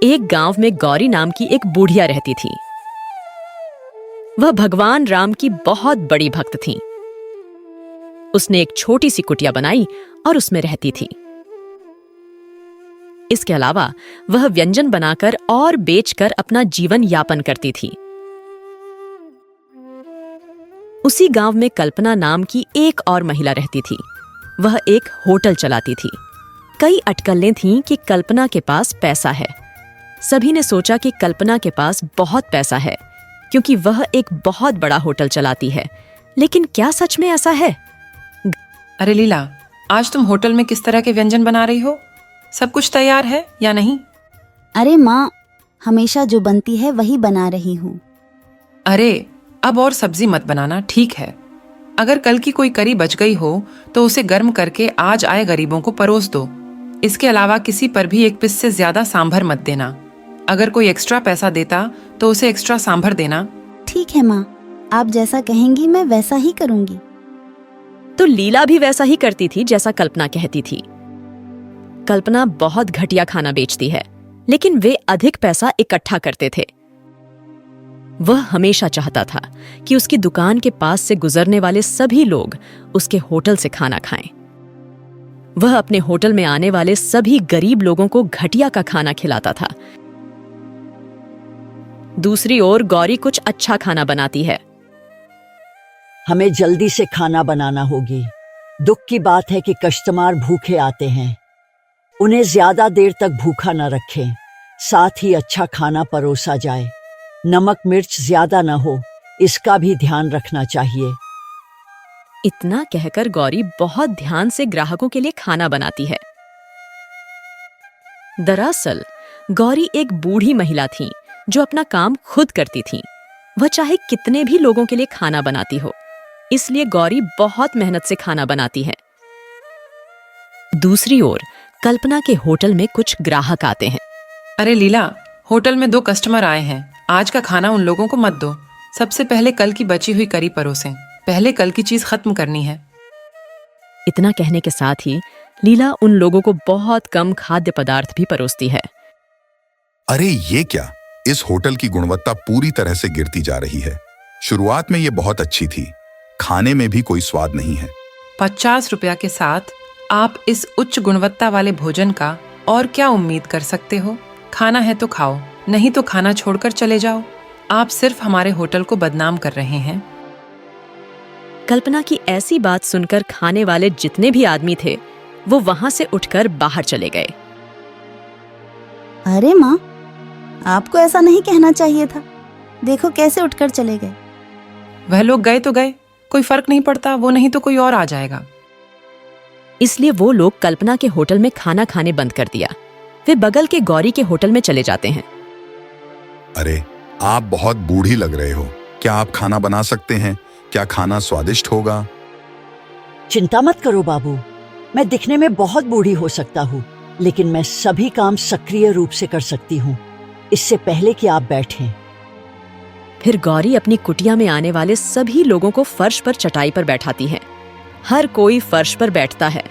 एक गांव में गौरी नाम की एक बुढ़िया रहती थी। वह भगवान राम की बहुत बड़ी भक्त थी। उसने एक छोटी सी कुटिया बनाई और उसमें रहती थी। इसके अलावा वह व्यंजन बनाकर और बेचकर अपना जीवन यापन करती थी। उसी गांव में कल्पना नाम की एक और महिला रहती थी। वह एक होटल चलाती थी। कई अटकलें थीं कि कल्पना के पास पैसा है। सभी ने सोचा कि कल्पना के पास बहुत पैसा है क्योंकि वह एक बहुत बड़ा होटल चलाती है। लेकिन क्या सच में ऐसा है? अरे लीला, आज तुम होटल में किस तरह के व्यंजन बना रही हो? सब कुछ तैयार है या नहीं? अरे माँ, हमेशा जो बनती है वही बना रही हूँ। अरे अब और सब्जी मत बनाना, ठीक है? अगर कल की कोई करी बच गई हो तो उसे गर्म करके आज आए गरीबों को परोस दो। इसके अलावा किसी पर भी एक पिस से ज्यादा सांभर मत देना। अगर कोई एक्स्ट्रा पैसा देता तो उसे एक्स्ट्रा सांभर देना। ठीक है माँ, आप जैसा कहेंगी मैं वैसा ही करूँगी। तो लीला भी वैसा ही करती थी जैसा कल्पना कहती थी। कल्पना बहुत घटिया खाना बेचती है, लेकिन वे अधिक पैसा इकट्ठा करते थे। वह हमेशा चाहता था कि उसकी दुकान के पास से गुजरने वाले सभी लोग उसके होटल से खाना खाएं। वह अपने होटल में आने वाले सभी गरीब लोगों को घटिया का खाना खिलाता था। दूसरी ओर गौरी कुछ अच्छा खाना बनाती है। हमें जल्दी से खाना बनाना होगी। दुख की बात है कि कस्टमर भूखे आते हैं। उन्हें ज्यादा देर तक भूखा न रखें। साथ ही अच्छा खाना परोसा जाए। नमक मिर्च ज्यादा न हो, इसका भी ध्यान रखना चाहिए। इतना कहकर गौरी बहुत ध्यान से ग्राहकों के लिए खाना बनाती है। दरअसल गौरी एक बूढ़ी महिला थी जो अपना काम खुद करती थी। वह चाहे कितने भी लोगों के लिए खाना बनाती हो, इसलिए गौरी बहुत मेहनत से खाना बनाती है। दूसरी ओर कल्पना के होटल में कुछ ग्राहक आते हैं। अरे लीला, होटल में 2 कस्टमर आए हैं। आज का खाना उन लोगों को मत दो। सबसे पहले कल की बची हुई करी परोसें। पहले कल की चीज खत्म करनी है। इतना कहने के साथ ही लीला उन लोगों को बहुत कम खाद्य पदार्थ भी परोसती है। अरे ये क्या, इस होटल की गुणवत्ता पूरी तरह से गिरती जा रही है। शुरुआत में ये बहुत अच्छी थी, खाने में भी कोई स्वाद नहीं है। 50 रुपया के साथ आप इस उच्च गुणवत्ता वाले भोजन का और क्या उम्मीद कर सकते हो? खाना है तो खाओ, नहीं तो खाना छोड़कर चले जाओ। आप सिर्फ हमारे होटल को बदनाम कर रहे हैं। कल्पना की ऐसी बात सुनकर खाने वाले जितने भी आदमी थे वो वहां से उठकर बाहर चले गए। अरे माँ, आपको ऐसा नहीं कहना चाहिए था। देखो कैसे उठकर चले गए। वह लोग गए तो गए, कोई फर्क नहीं पड़ता। वो नहीं तो कोई और आ जाएगा। इसलिए वो लोग कल्पना के होटल में खाना खाने बंद कर दिया। वे बगल के गौरी के होटल में चले जाते हैं। अरे आप बहुत बूढ़ी लग रहे हो, क्या आप खाना बना सकते हैं? क्या खाना स्वादिष्ट होगा? चिंता मत करो बाबू, मैं दिखने में बहुत बूढ़ी हो सकता हूँ, लेकिन मैं सभी काम सक्रिय रूप से कर सकती हूँ। इससे पहले कि आप बैठें। फिर गौरी अपनी कुटिया में आने वाले सभी लोगों को फर्श पर चटाई पर बैठाती है। हर कोई फर्श पर बैठता है।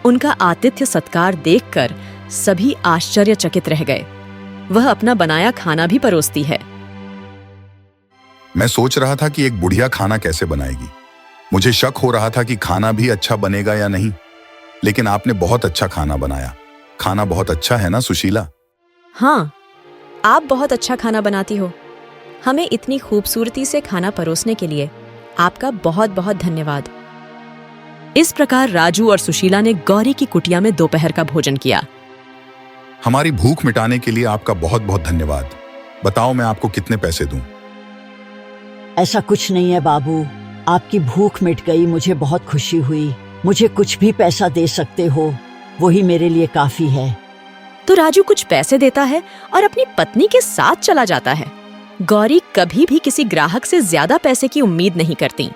उनका आतिथ्य सत्कार देखकर सभी आश्चर्यचकित रह गए। वह अपना बनाया खाना भी परोसती है। मैं सोच रहा था कि एक बुढ़िया खाना कैसे बनाएगी। मुझे शक हो रहा था कि खाना भी अच्छा बनेगा या नहीं, लेकिन आपने बहुत अच्छा खाना बनाया। खाना बहुत अच्छा है ना सुशीला? हाँ, आप बहुत अच्छा खाना बनाती हो। हमें इतनी खूबसूरती से खाना परोसने के लिए आपका बहुत बहुत धन्यवाद। इस प्रकार राजू और सुशीला ने गौरी की कुटिया में दोपहर का भोजन किया। हमारी भूख मिटाने के लिए आपका बहुत बहुत धन्यवाद। बताओ मैं आपको कितने पैसे दूं? ऐसा कुछ नहीं है बाबू, आपकी भूख मिट गई, मुझे बहुत खुशी हुई। मुझे कुछ भी पैसा दे सकते हो, वही मेरे लिए काफी है। तो राजू कुछ पैसे देता है और अपनी पत्नी के साथ चला जाता है। गौरी कभी भी किसी ग्राहक से ज्यादा पैसे की उम्मीद नहीं करती।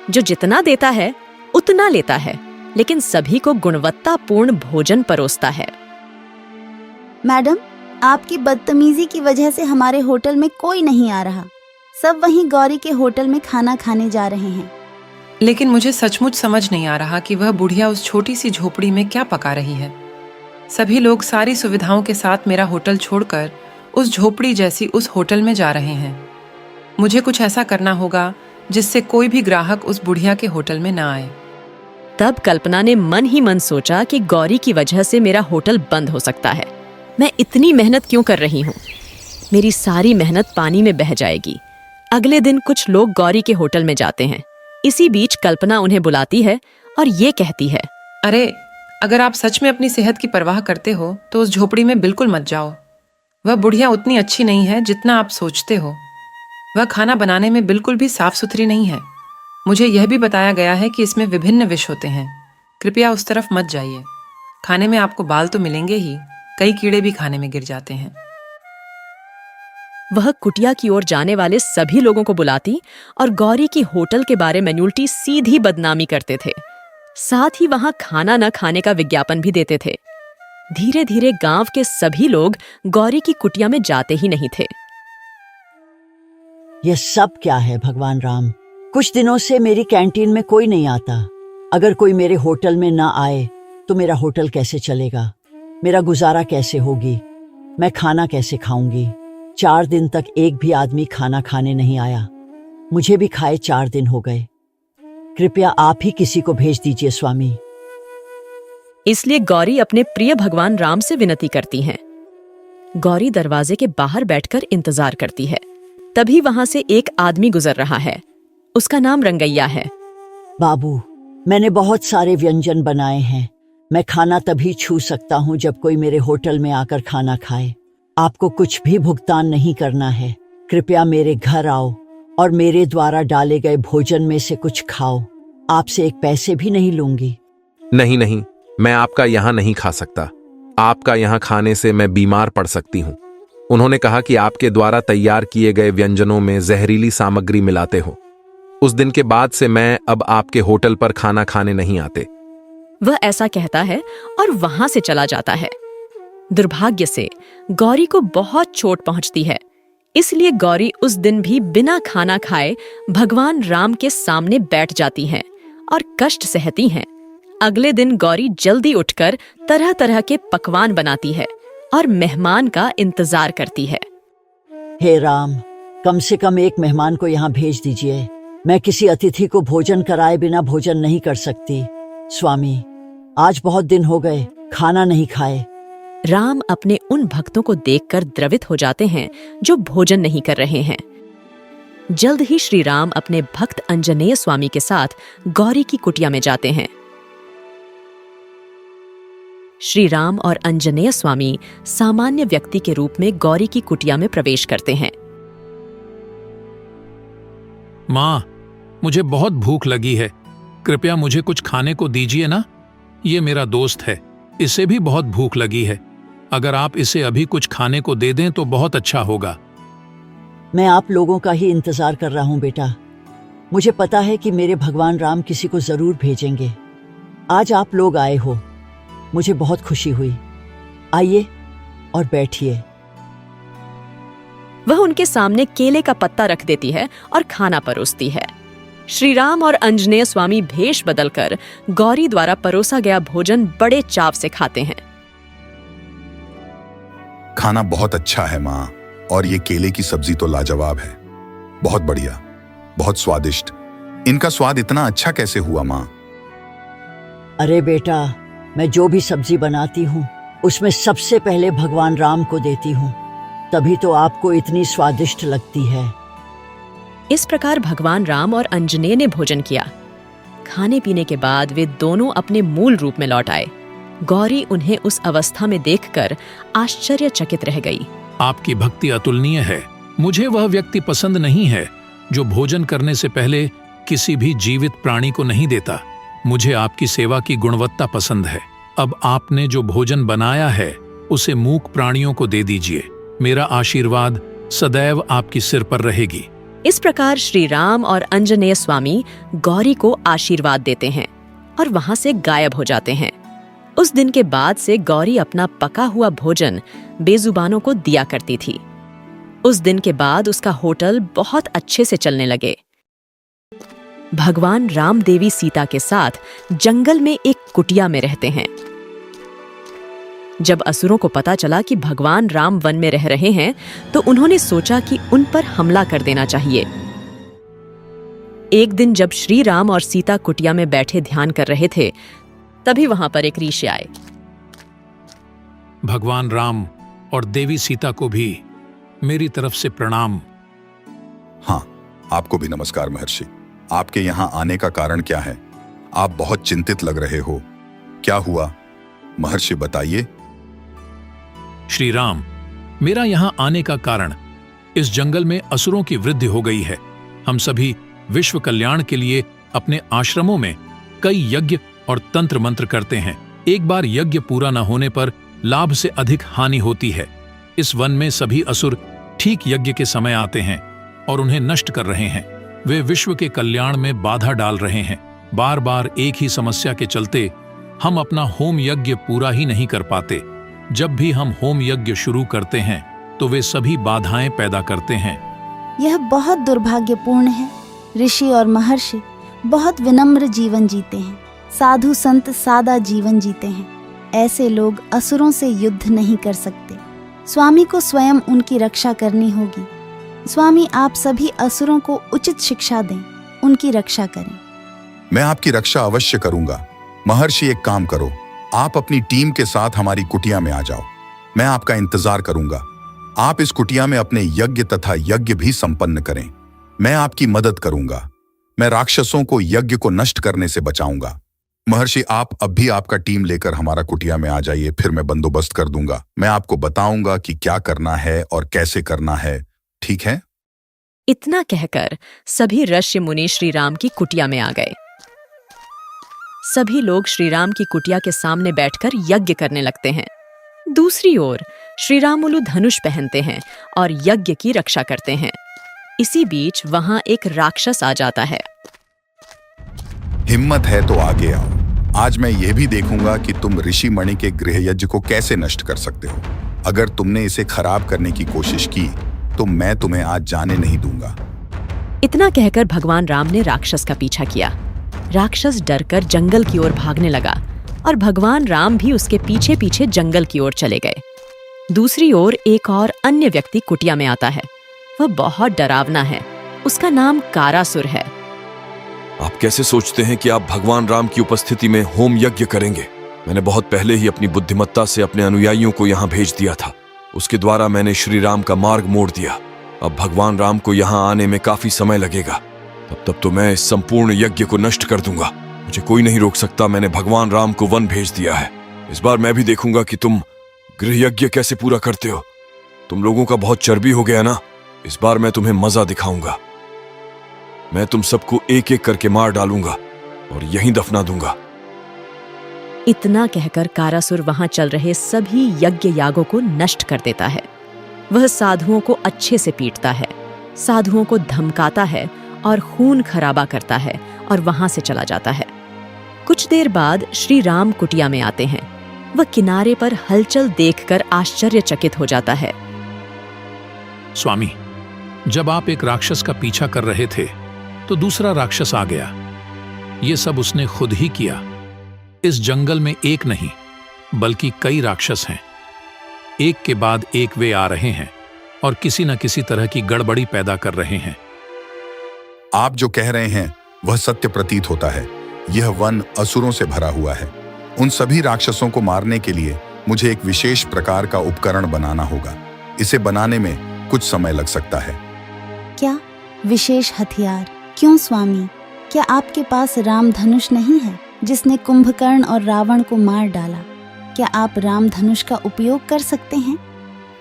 जो जितना देता है उतना लेता है, लेकिन सभी को गुणवत्तापूर्ण भोजन परोसता है। मैडम, आपकी बदतमीजी की वजह से हमारे होटल में कोई नहीं आ रहा। सब वहीं गौरी के होटल में खाना खाने जा रहे हैं। लेकिन मुझे सचमुच समझ नहीं आ रहा कि वह बुढ़िया उस छोटी सी झोपड़ी में क्या पका रही है। सभी लोग सारी सुविधाओं के साथ मेरा होटल छोड़कर उस झोपड़ी जैसी उस होटल में जा रहे हैं। मुझे कुछ ऐसा करना होगा जिससे कोई भी ग्राहक उस बुढ़िया के होटल में ना आए। तब कल्पना ने मन ही मन सोचा कि गौरी की वजह से मेरा होटल बंद हो सकता है। मैं इतनी मेहनत क्यों कर रही हूँ? मेरी सारी मेहनत पानी में बह जाएगी। अगले दिन कुछ लोग गौरी के होटल में जाते हैं। इसी बीच कल्पना उन्हें बुलाती है और ये कहती है, अरे, अगर आप सच में अपनी सेहत की परवाह करते हो तो उस झोपड़ी में बिल्कुल मत जाओ। वह बुढ़िया उतनी अच्छी नहीं है जितना आप सोचते हो। वह खाना बनाने में बिल्कुल भी साफ सुथरी नहीं है। मुझे यह भी बताया गया है कि इसमें विभिन्न विष होते हैं। कृपया उस तरफ मत जाइए। खाने में आपको बाल तो मिलेंगे ही, कई कीड़े भी खाने में गिर जाते हैं। वह कुटिया की ओर जाने वाले सभी लोगों को बुलाती और गौरी की होटल के बारे में उल्टी सीधी बदनामी करते थे। साथ ही वहां खाना न खाने का विज्ञापन भी देते थे। धीरे धीरे गांव के सभी लोग गौरी की कुटिया में जाते ही नहीं थे। यह सब क्या है भगवान राम? कुछ दिनों से मेरी कैंटीन में कोई नहीं आता। अगर कोई मेरे होटल में ना आए तो मेरा होटल कैसे चलेगा? मेरा गुजारा कैसे होगी? मैं खाना कैसे खाऊंगी? 4 दिन तक एक भी आदमी खाना खाने नहीं आया। मुझे भी खाए 4 दिन हो गए। कृपया आप ही किसी को भेज दीजिए स्वामी। इसलिए गौरी अपने प्रिय भगवान राम से विनती करती हैं। गौरी दरवाजे के बाहर बैठकर इंतजार करती है। तभी वहां से एक आदमी गुजर रहा है। उसका नाम रंगैया है। बाबू, मैंने बहुत सारे व्यंजन बनाए हैं। मैं खाना तभी छू सकता हूँ जब कोई मेरे होटल में आकर खाना खाए। आपको कुछ भी भुगतान नहीं करना है। कृपया मेरे घर आओ और मेरे द्वारा डाले गए भोजन में से कुछ खाओ। आपसे एक पैसे भी नहीं लूंगी। नहीं नहीं, मैं आपका यहाँ नहीं खा सकता। आपका यहाँ खाने से मैं बीमार पड़ सकती हूँ। उन्होंने कहा कि आपके द्वारा तैयार किए गए व्यंजनों में जहरीली सामग्री मिलाते हो। उस दिन के बाद से मैं अब आपके होटल पर खाना खाने नहीं आते। वह ऐसा कहता है और वहां से चला जाता है। दुर्भाग्य से गौरी को बहुत चोट पहुंचती है। इसलिए गौरी उस दिन भी बिना खाना खाए भगवान राम के सामने बैठ जाती हैं और कष्ट सहती हैं। अगले दिन गौरी जल्दी उठकर तरह तरह के पकवान बनाती है और मेहमान का इंतजार करती है। हे राम, कम से कम एक मेहमान को यहाँ भेज दीजिए। मैं किसी अतिथि को भोजन कराए बिना भोजन नहीं कर सकती। स्वामी, आज बहुत दिन हो गए खाना नहीं खाए। राम अपने उन भक्तों को देखकर द्रवित हो जाते हैं जो भोजन नहीं कर रहे हैं। जल्द ही श्री राम अपने भक्त अंजनेय स्वामी के साथ गौरी की कुटिया में जाते हैं। श्री राम और अंजनेय स्वामी सामान्य व्यक्ति के रूप में गौरी की कुटिया में प्रवेश करते हैं। माँ, मुझे बहुत भूख लगी है। कृपया मुझे कुछ खाने को दीजिए ना। ये मेरा दोस्त है, इसे भी बहुत भूख लगी है। अगर आप इसे अभी कुछ खाने को दे दें तो बहुत अच्छा होगा। मैं आप लोगों का ही इंतजार कर रहा हूँ बेटा। मुझे पता है कि मेरे भगवान राम किसी को जरूर भेजेंगे। आज आप लोग आए हो, मुझे बहुत खुशी हुई। आइए और बैठिए। वह उनके सामने केले का पत्ता रख देती है और खाना परोसती है। श्री राम और अंजनेय स्वामी भेष बदलकर गौरी द्वारा परोसा गया भोजन बड़े चाव से खाते हैं। खाना बहुत अच्छा है माँ, और ये केले की सब्जी तो लाजवाब है। बहुत बढ़िया, बहुत स्वादिष्ट। इनका स्वाद इतना अच्छा कैसे हुआ माँ? अरे बेटा, मैं जो भी सब्जी बनाती हूँ उसमें सबसे पहले भगवान राम को देती हूँ, तभी तो आपको इतनी स्वादिष्ट लगती है। इस प्रकार भगवान राम और अंजनेय ने भोजन किया। खाने पीने के बाद वे दोनों अपने मूल रूप में लौट आए। गौरी उन्हें उस अवस्था में देखकर आश्चर्यचकित रह गई। आपकी भक्ति अतुलनीय है। मुझे वह व्यक्ति पसंद नहीं है जो भोजन करने से पहले किसी भी जीवित प्राणी को नहीं देता। मुझे आपकी सेवा की गुणवत्ता पसंद है। अब आपने जो भोजन बनाया है उसे मूक प्राणियों को दे दीजिए। मेरा आशीर्वाद सदैव आपकी सिर पर रहेगी। इस प्रकार श्री राम और अंजनेय स्वामी गौरी को आशीर्वाद देते हैं और वहां से गायब हो जाते हैं। उस दिन के बाद से गौरी अपना पका हुआ भोजन बेजुबानों को दिया करती थी। उस दिन के बाद उसका होटल बहुत अच्छे से चलने लगे। भगवान राम देवी सीता के साथ जंगल में एक कुटिया में रहते हैं। जब असुरों को पता चला कि भगवान राम वन में रह रहे हैं तो उन्होंने सोचा कि उन पर हमला कर देना चाहिए। एक दिन जब श्री राम और सीता कुटिया में बैठे ध्यान कर रहे थे, तभी वहां पर एक ऋषि आए। भगवान राम और देवी सीता को भी मेरी तरफ से प्रणाम। हाँ, आपको भी नमस्कार महर्षि। आपके यहाँ आने का कारण क्या है? आप बहुत चिंतित लग रहे हो। क्या हुआ महर्षि, बताइए। श्री राम, मेरा यहाँ आने का कारण, इस जंगल में असुरों की वृद्धि हो गई है। हम सभी विश्व कल्याण के लिए अपने आश्रमों में कई यज्ञ और तंत्र मंत्र करते हैं। एक बार यज्ञ पूरा न होने पर लाभ से अधिक हानि होती है। इस वन में सभी असुर ठीक यज्ञ के समय आते हैं और उन्हें नष्ट कर रहे हैं। वे विश्व के कल्याण में बाधा डाल रहे हैं। बार बार एक ही समस्या के चलते हम अपना होम यज्ञ पूरा ही नहीं कर पाते। जब भी हम होम यज्ञ शुरू करते हैं तो वे सभी बाधाएं पैदा करते हैं। यह बहुत दुर्भाग्यपूर्ण है। ऋषि और महर्षि बहुत विनम्र जीवन जीते हैं। साधु संत सादा जीवन जीते हैं। ऐसे लोग असुरों से युद्ध नहीं कर सकते। स्वामी को स्वयं उनकी रक्षा करनी होगी। स्वामी, आप सभी असुरों को उचित शिक्षा दें, उनकी रक्षा करें। मैं आपकी रक्षा अवश्य करूंगा। महर्षि, एक काम करो, आप अपनी टीम के साथ हमारी कुटिया में आ जाओ। मैं आपका इंतजार करूंगा। आप इस कुटिया में अपने यज्ञ तथा यज्ञ भी संपन्न करें। मैं आपकी मदद करूंगा। मैं राक्षसों को यज्ञ को नष्ट करने से बचाऊंगा। महर्षि, आप अब भी आपका टीम लेकर हमारा कुटिया में आ जाइए, फिर मैं बंदोबस्त कर दूंगा। मैं आपको बताऊंगा कि क्या करना है और कैसे करना है, ठीक है? इतना कहकर सभी ऋषि मुनि श्री राम की कुटिया में आ गए। सभी लोग श्री राम की कुटिया के सामने बैठकर यज्ञ करने लगते हैं। दूसरी ओर श्री राम उल्लू धनुष पहनते हैं और यज्ञ की रक्षा करते हैं। इसी बीच वहां एक राक्षस आ जाता है। हिम्मत है तो आगे आओ। आज मैं यह भी देखूंगा कि तुम ऋषि मणि के गृह यज्ञ को कैसे नष्ट कर सकते हो। अगर तुमने इसे खराब करने की कोशिश की तो मैं तुम्हें आज जाने नहीं दूंगा। इतना कहकर भगवान राम ने राक्षस का पीछा किया। राक्षस डरकर जंगल की ओर भागने लगा और भगवान राम भी उसके पीछे पीछे जंगल की ओर चले गए। दूसरी ओर एक और अन्य व्यक्ति कुटिया में आता है। वह बहुत डरावना है। उसका नाम कारासुर है। आप कैसे सोचते हैं कि आप भगवान राम की उपस्थिति में होम यज्ञ करेंगे? मैंने बहुत पहले ही अपनी बुद्धिमत्ता से अपने अनुयायियों को यहाँ भेज दिया था। उसके द्वारा मैंने श्री राम का मार्ग मोड़ दिया। अब भगवान राम को यहाँ आने में काफी समय लगेगा। तब तो मैं इस संपूर्ण यज्ञ को नष्ट कर दूंगा। मुझे कोई नहीं रोक सकता। मैंने भगवान राम को वन भेज दिया है। इस बार मैं भी देखूंगा कि तुम गृह यज्ञ कैसे पूरा करते हो। तुम लोगों का बहुत चर्बी हो गया ना। इस बार मैं तुम्हें मजा दिखाऊंगा। मैं तुम सबको एक एक करके मार डालूंगा और यहीं दफना दूंगा। इतना कहकर कारासुर वहां चल रहे सभी यज्ञ यागों को नष्ट कर देता है। वह साधुओं को अच्छे से पीटता है, साधुओं को धमकाता है और खून खराबा करता है और वहां से चला जाता है। कुछ देर बाद श्री राम कुटिया में आते हैं। वह किनारे पर हलचल देखकर आश्चर्यचकित हो जाता है। स्वामी, जब आप एक राक्षस का पीछा कर रहे थे तो दूसरा राक्षस आ गया। ये सब उसने खुद ही किया। इस जंगल में एक नहीं बल्कि कई राक्षस हैं। एक के बाद एक वे आ रहे हैं और किसी न किसी तरह की गड़बड़ी पैदा कर रहे हैं। आप जो कह रहे हैं वह सत्य प्रतीत होता है। यह वन असुरों से भरा हुआ है। उन सभी राक्षसों को मारने के लिए मुझे एक विशेष प्रकार का उपकरण बनाना होगा। इसे बनाने में कुछ समय लग सकता है। क्या विशेष हथियार? क्यों स्वामी, क्या आपके पास राम धनुष नहीं है जिसने कुंभकर्ण और रावण को मार डाला? क्या आप राम धनुष का उपयोग कर सकते हैं?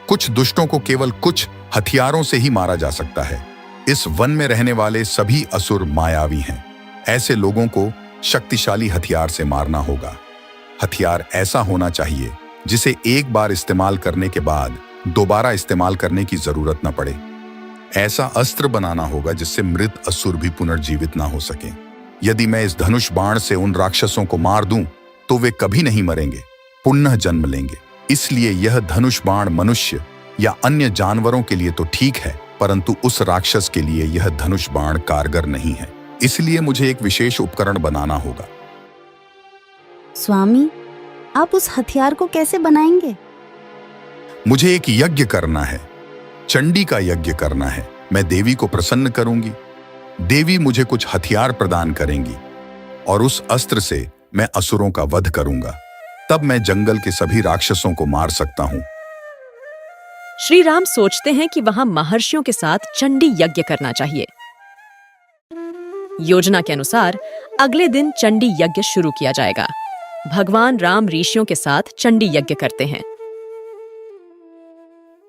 कुछ दुष्टों को केवल कुछ हथियारों से ही मारा जा सकता है। इस वन में रहने वाले सभी असुर मायावी हैं। ऐसे लोगों को शक्तिशाली हथियार से मारना होगा। हथियार ऐसा होना चाहिए जिसे एक बार इस्तेमाल करने के बाद दोबारा इस्तेमाल करने की जरूरत न पड़े। ऐसा अस्त्र बनाना होगा जिससे मृत असुर भी पुनर्जीवित ना हो सके। यदि मैं इस धनुष बाण से उन राक्षसों को मार दूं तो वे कभी नहीं मरेंगे, पुनः जन्म लेंगे। इसलिए यह धनुष बाण मनुष्य या अन्य जानवरों के लिए तो ठीक है, परंतु उस राक्षस के लिए यह धनुष बाण कारगर नहीं है। इसलिए मुझे एक विशेष उपकरण बनाना होगा। स्वामी, आप उस हथियार को कैसे बनाएंगे? मुझे एक यज्ञ करना है, चंडी का यज्ञ करना है। मैं देवी को प्रसन्न करूंगी, देवी मुझे कुछ हथियार प्रदान करेंगी और उस अस्त्र से मैं असुरों का वध करूंगा। तब मैं जंगल के सभी राक्षसों को मार सकता हूं। श्री राम सोचते हैं कि वहां महर्षियों के साथ चंडी यज्ञ करना चाहिए। योजना के अनुसार अगले दिन चंडी यज्ञ शुरू किया जाएगा। भगवान राम ऋषियों के साथ चंडी यज्ञ करते हैं।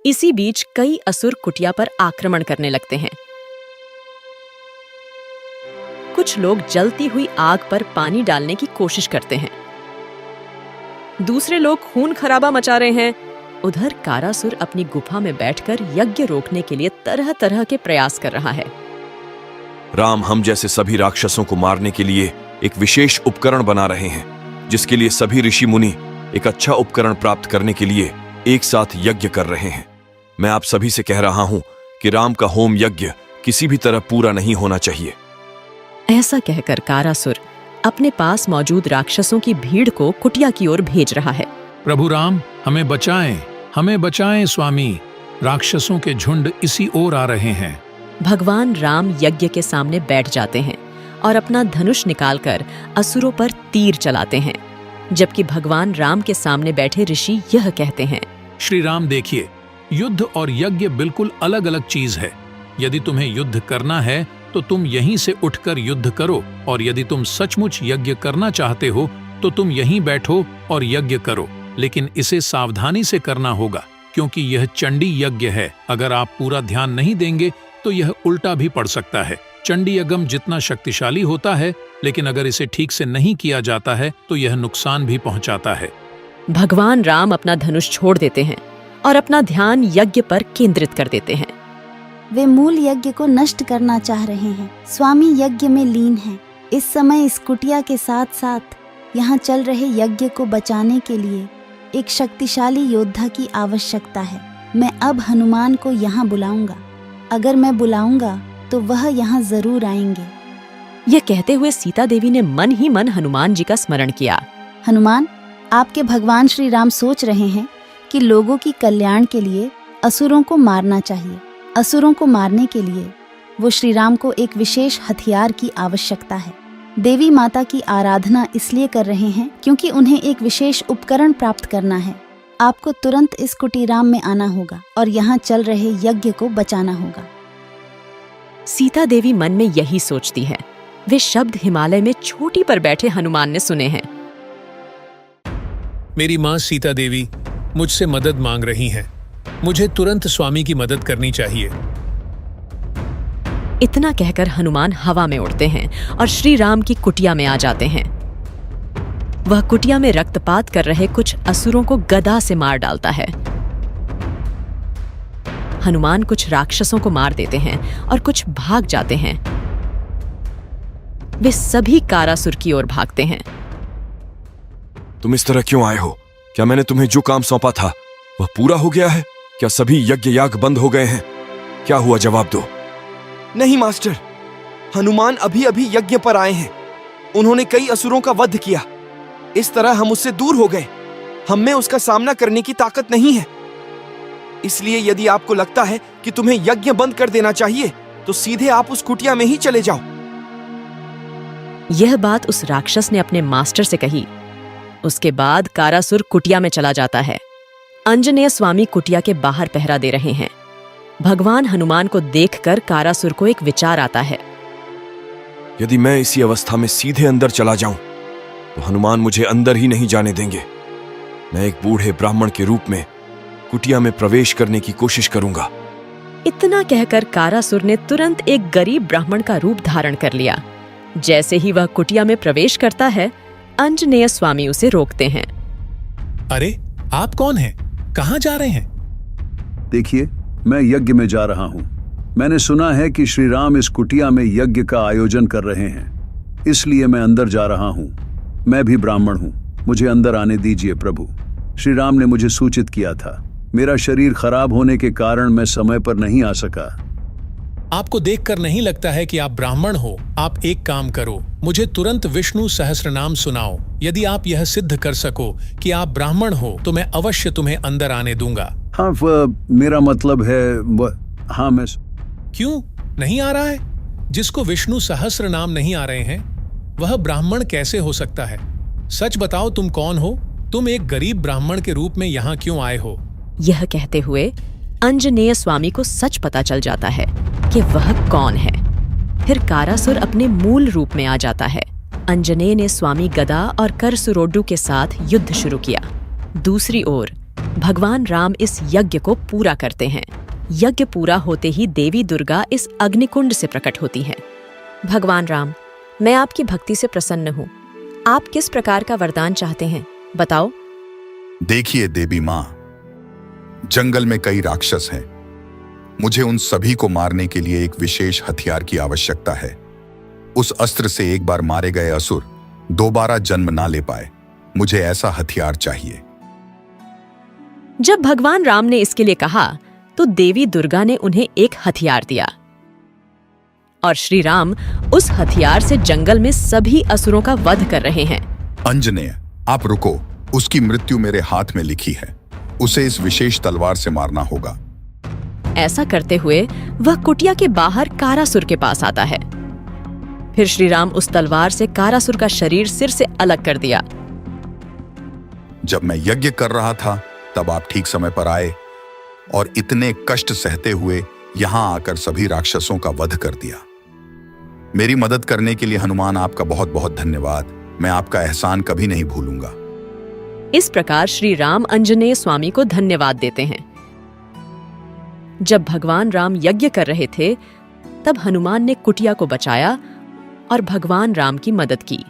इसी बीच कई असुर कुटिया पर आक्रमण करने लगते हैं। कुछ लोग जलती हुई आग पर पानी डालने की कोशिश करते हैं। दूसरे लोग खून खराबा मचा रहे हैं। उधर कारासुर अपनी गुफा में बैठकर यज्ञ रोकने के लिए तरह तरह के प्रयास कर रहा है। राम हम जैसे सभी राक्षसों को मारने के लिए एक विशेष उपकरण बना रहे हैं, जिसके लिए सभी ऋषि मुनि एक अच्छा उपकरण प्राप्त करने के लिए एक साथ यज्ञ कर रहे हैं। मैं आप सभी से कह रहा हूं कि राम का होम यज्ञ किसी भी तरह पूरा नहीं होना चाहिए। ऐसा कहकर कारासुर अपने पास मौजूद राक्षसों की भीड़ को कुटिया की ओर भेज रहा है। प्रभु राम, हमें बचाएं स्वामी, राक्षसों के झुंड इसी ओर आ रहे हैं। भगवान राम यज्ञ के सामने बैठ जाते हैं और अपना धनुष निकालकर असुरों पर तीर चलाते हैं, जबकि भगवान राम के सामने बैठे ऋषि यह कहते हैं, श्री राम देखिए, युद्ध और यज्ञ बिल्कुल अलग अलग चीज है। यदि तुम्हें युद्ध करना है तो तुम यहीं से उठकर युद्ध करो, और यदि तुम सचमुच यज्ञ करना चाहते हो तो तुम यहीं बैठो और यज्ञ करो। लेकिन इसे सावधानी से करना होगा, क्योंकि यह चंडी यज्ञ है। अगर आप पूरा ध्यान नहीं देंगे तो यह उल्टा भी पड़ सकता है। चंडी यज्ञ जितना शक्तिशाली होता है, लेकिन अगर इसे ठीक से नहीं किया जाता है तो यह नुकसान भी पहुंचाता है। भगवान राम अपना धनुष छोड़ देते हैं और अपना ध्यान यज्ञ पर केंद्रित कर देते हैं। वे मूल यज्ञ को नष्ट करना चाह रहे हैं। स्वामी यज्ञ में लीन हैं। इस समय इस कुटिया के साथ साथ यहाँ चल रहे यज्ञ को बचाने के लिए एक शक्तिशाली योद्धा की आवश्यकता है। मैं अब हनुमान को यहाँ बुलाऊंगा। अगर मैं बुलाऊंगा तो वह यहाँ जरूर आएंगे। यह कहते हुए सीता देवी ने मन ही मन हनुमान जी का स्मरण किया। हनुमान, आपके भगवान श्री राम सोच रहे हैं कि लोगों की कल्याण के लिए असुरों को मारना चाहिए। असुरों को मारने के लिए वो श्री राम को एक विशेष हथियार की आवश्यकता है। देवी माता की आराधना इसलिए कर रहे हैं क्योंकि उन्हें एक विशेष उपकरण प्राप्त करना है। आपको तुरंत इस कुटीराम में आना होगा और यहाँ चल रहे यज्ञ को बचाना होगा। सीता देवी मन में यही सोचती है। वे शब्द हिमालय में चोटी पर बैठे हनुमान ने सुने हैं। मेरी माँ सीता देवी मुझसे मदद मांग रही हैं। मुझे तुरंत स्वामी की मदद करनी चाहिए। इतना कहकर हनुमान हवा में उड़ते हैं और श्री राम की कुटिया में आ जाते हैं। वह कुटिया में रक्तपात कर रहे कुछ असुरों को गदा से मार डालता है। हनुमान कुछ राक्षसों को मार देते हैं और कुछ भाग जाते हैं। वे सभी कारासुर की ओर भागते हैं। तुम इस तरह क्यों आए हो? क्या मैंने तुम्हें जो काम सौंपा था वह पूरा हो गया है? क्या सभी यज्ञ याग बंद हो गए हैं? क्या हुआ, जवाब दो। नहीं मास्टर, हनुमान अभी अभी यज्ञ पर आए हैं। उन्होंने कई असुरों का वध किया। इस तरह हम उससे दूर हो गए। हम में उसका सामना करने की ताकत नहीं है। इसलिए यदि आपको लगता है कि तुम्हें यज्ञ बंद कर देना चाहिए तो सीधे आप उस कुटिया में ही चले जाओ। यह बात उस राक्षस ने अपने मास्टर से कही। उसके बाद कारासुर कुटिया में चला जाता है। अंजनेय स्वामी कुटिया के बाहर पहरा दे रहे हैं। भगवान हनुमान को देखकर कारासुर को एक विचार आता है। यदि मैं इसी अवस्था में सीधे अंदर चला जाऊं तो हनुमान मुझे अंदर ही नहीं जाने देंगे। मैं एक बूढ़े ब्राह्मण के रूप में कुटिया में प्रवेश करने की कोशिश करूंगा। इतना कहकर कारासुर ने तुरंत एक गरीब ब्राह्मण का रूप धारण कर लिया। जैसे ही वह कुटिया में प्रवेश करता है, अंजनेय स्वामी उसे रोकते हैं। अरे, आप कौन हैं? कहां जा रहे हैं? देखिए, मैं यज्ञ में जा रहा हूं। मैंने सुना है कि श्री राम इस कुटिया में यज्ञ का आयोजन कर रहे हैं, इसलिए मैं अंदर जा रहा हूं। मैं भी ब्राह्मण हूं, मुझे अंदर आने दीजिए प्रभु। श्री राम ने मुझे सूचित किया था। मेरा शरीर खराब होने के कारण मैं समय पर नहीं आ सका। आपको देखकर नहीं लगता है कि आप ब्राह्मण हो। आप एक काम करो, मुझे तुरंत विष्णु सहस्रनाम सुनाओ। यदि आप यह सिद्ध कर सको कि आप ब्राह्मण हो तो मैं अवश्य तुम्हें अंदर आने दूंगा। हाँ, मेरा मतलब है हाँ, मैं क्यों नहीं आ रहा है? जिसको विष्णु सहस्र नाम नहीं आ रहे हैं वह ब्राह्मण कैसे हो सकता है? सच बताओ, तुम कौन हो? तुम एक गरीब ब्राह्मण के रूप में यहाँ क्यों आए हो? यह कहते हुए अंजनेय स्वामी को सच पता चल जाता है कि वह कौन है। फिर कारासुर अपने मूल रूप में आ जाता है। अंजनेय ने स्वामी गदा और करसुरोड्डू के साथ युद्ध शुरू किया। दूसरी ओर भगवान राम इस यज्ञ को पूरा करते हैं। यज्ञ पूरा होते ही देवी दुर्गा इस अग्निकुंड से प्रकट होती हैं। भगवान राम, मैं आपकी भक्ति से प्रसन्न हूँ। आप किस प्रकार का वरदान चाहते हैं, बताओ। देखिए देवी माँ, जंगल में कई राक्षस हैं। मुझे उन सभी को मारने के लिए एक विशेष हथियार की आवश्यकता है। उस अस्त्र से एक बार मारे गए असुर दोबारा जन्म ना ले पाए। मुझे ऐसा हथियार चाहिए। जब भगवान राम ने इसके लिए कहा तो देवी दुर्गा ने उन्हें एक हथियार दिया और श्री राम उस हथियार से जंगल में सभी असुरों का वध कर रहे हैं। अंजनेय, आप रुको। उसकी मृत्यु मेरे हाथ में लिखी है। उसे इस विशेष तलवार से मारना होगा। ऐसा करते हुए वह कुटिया के बाहर कारासुर के पास आता है। फिर श्री राम उस तलवार से कारासुर का शरीर सिर से अलग कर दिया। जब मैं यज्ञ कर रहा था तब आप ठीक समय पर आए और इतने कष्ट सहते हुए यहां आकर सभी राक्षसों का वध कर दिया। मेरी मदद करने के लिए हनुमान आपका बहुत बहुत धन्यवाद। मैं आपका एहसान कभी नहीं भूलूंगा। इस प्रकार श्री राम अंजनेय स्वामी को धन्यवाद देते हैं। जब भगवान राम यज्ञ कर रहे थे तब हनुमान ने कुटिया को बचाया और भगवान राम की मदद की।